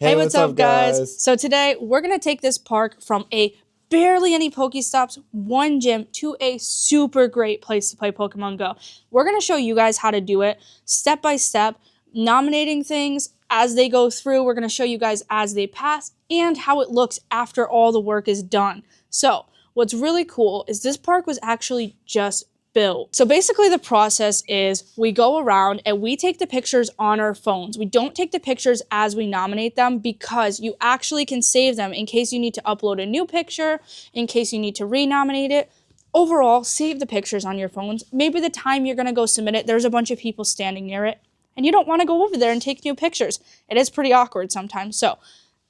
Hey, what's up, guys? So today we're gonna take this park from a barely any PokéStops, one gym, to a super great place to play Pokemon Go. We're gonna show you guys how to do it step by step, nominating things as they go through. We're gonna show you guys as they pass and how it looks after all the work is done. So what's really cool is this park was actually just built. So basically the process is we go around and we take the pictures on our phones. We don't take the pictures as we nominate them because you actually can save them in case you need to upload a new picture, in case you need to renominate it. Overall, save the pictures on your phones. Maybe the time you're gonna go submit it, there's a bunch of people standing near it and you don't wanna go over there and take new pictures. It is pretty awkward sometimes. So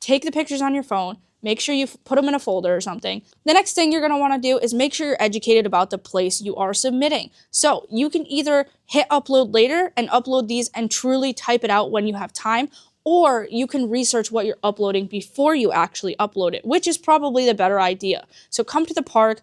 take the pictures on your phone. Make sure you put them in a folder or something. The next thing you're gonna wanna do is make sure you're educated about the place you are submitting. So you can either hit upload later and upload these and truly type it out when you have time, or you can research what you're uploading before you actually upload it, which is probably the better idea. So come to the park,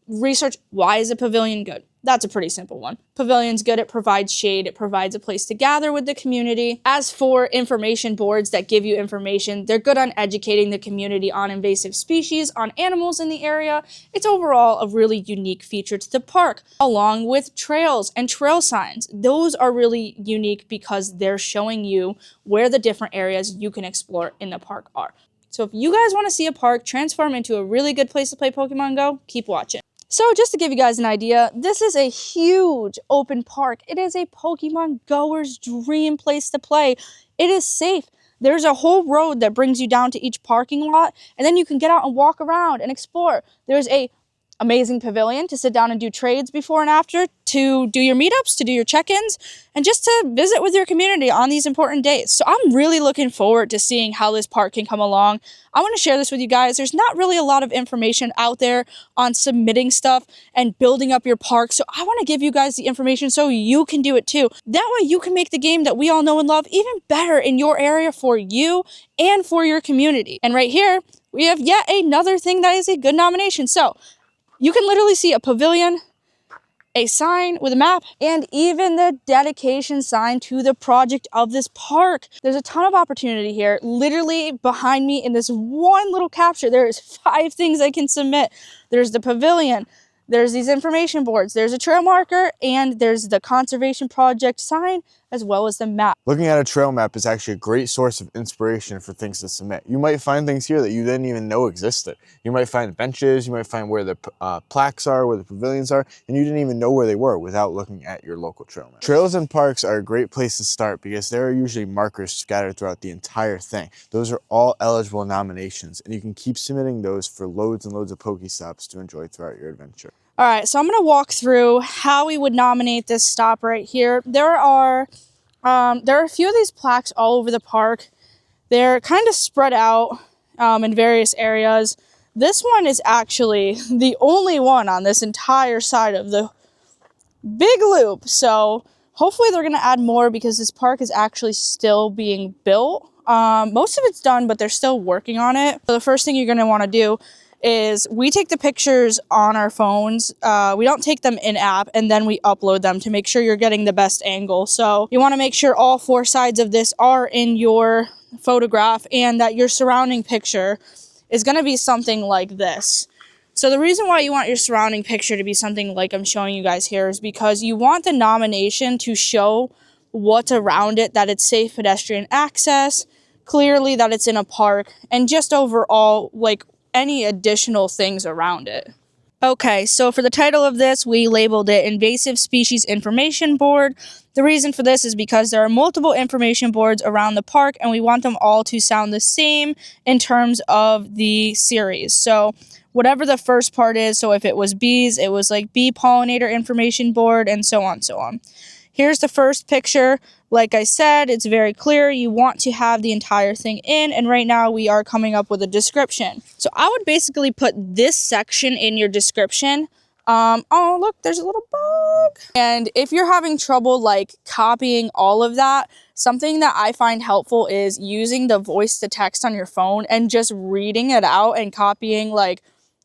research why is a pavilion good? That's a pretty simple one. Pavilion's good, it provides shade, it provides a place to gather with the community. As for information boards that give you information, they're good on educating the community on invasive species, on animals in the area. It's overall a really unique feature to the park, along with trails and trail signs. Those are really unique because they're showing you where the different areas you can explore in the park are. So if you guys want to see a park transform into a really good place to play Pokemon Go, keep watching. So just to give you guys an idea, this is a huge open park. It is a Pokemon goer's dream place to play. It is safe. There's a whole road that brings you down to each parking lot, and then you can get out and walk around and explore. There's a amazing pavilion to sit down and do trades before and after, to do your meetups, to do your check-ins, and just to visit with your community on these important days. So I'm really looking forward to seeing how this park can come along. I want to share this with you guys. There's not really a lot of information out there on submitting stuff and building up your park. So I want to give you guys the information so you can do it too. That way you can make the game that we all know and love even better in your area for you and for your community. And right here, we have yet another thing that is a good nomination. So you can literally see a pavilion, a sign with a map, and even the dedication sign to the project of this park. There's a ton of opportunity here. Literally behind me in this one little capture, there is 5 things I can submit. There's the pavilion, there's these information boards, there's a trail marker, and there's the conservation project sign, as well as the map. Looking at a trail map is actually a great source of inspiration for things to submit. You might find things here that you didn't even know existed. You might find benches, you might find where the plaques are, where the pavilions are, and you didn't even know where they were without looking at your local trail map. Trails and parks are a great place to start because there are usually markers scattered throughout the entire thing. Those are all eligible nominations, and you can keep submitting those for loads and loads of Pokestops to enjoy throughout your adventure. All right, so I'm gonna walk through how we would nominate this stop right here. There are a few of these plaques all over the park. They're kind of spread out in various areas. This one is actually the only one on this entire side of the big loop. So hopefully they're gonna add more because this park is actually still being built. Most of it's done, but they're still working on it. So the first thing you're gonna wanna do is we take the pictures on our phones. We don't take them in-app, and then we upload them to make sure you're getting the best angle. So you want to make sure all 4 sides of this are in your photograph and that your surrounding picture is going to be something like this. So the reason why you want your surrounding picture to be something like I'm showing you guys here is because you want the nomination to show what's around it, that it's safe pedestrian access, clearly that it's in a park, and just overall, like, any additional things around it. Okay, so for the title of this, we labeled it Invasive Species Information Board. The reason for this is because there are multiple information boards around the park and we want them all to sound the same in terms of the series. So whatever the first part is, so if it was bees, it was like bee pollinator information board, and so on, so on. Here's the first picture. Like I said, it's very clear. You want to have the entire thing in, and right now we are coming up with a description. So I would basically put this section in your description. Oh, look, there's a little bug. And if you're having trouble like copying all of that, something that I find helpful is using the voice to text on your phone and just reading it out and copying like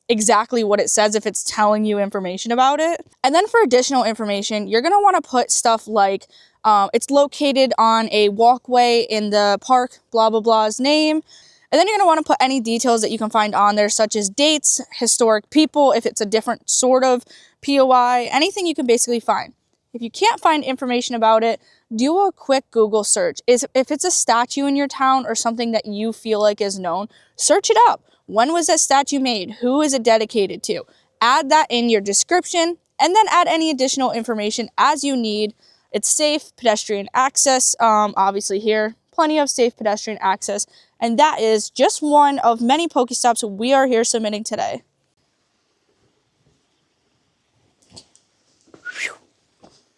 exactly what it says if it's telling you information about it. And then for additional information, you're gonna wanna put stuff like It's located on a walkway in the park, blah, blah, blah's name. And then you're going to want to put any details that you can find on there, such as dates, historic people, if it's a different sort of POI, anything you can basically find. If you can't find information about it, do a quick Google search. If it's a statue in your town or something that you feel like is known, search it up. When was that statue made? Who is it dedicated to? Add that in your description, and then add any additional information as you need. It's safe, pedestrian access, obviously here, plenty of safe pedestrian access. And that is just one of many Pokestops we are here submitting today.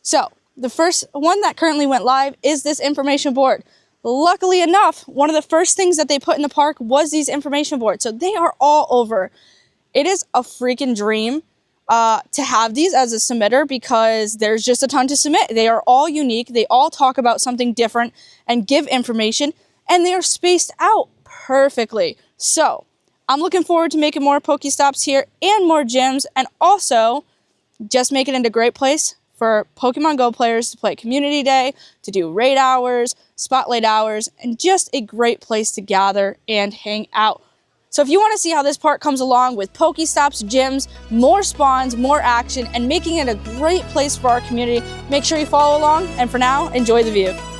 So, the first one that currently went live is this information board. Luckily enough, one of the first things that they put in the park was these information boards. So they are all over. It is a freaking dream to have these as a submitter because there's just a ton to submit. They are all unique. They all talk about something different and give information, and they are spaced out perfectly. So I'm looking forward to making more Pokestops here and more gyms, and also just making it a great place for Pokemon Go players to play Community Day, to do raid hours, spotlight hours, and just a great place to gather and hang out. So if you want to see how this park comes along with Pokestops, gyms, more spawns, more action, and making it a great place for our community, make sure you follow along. And for now, enjoy the view.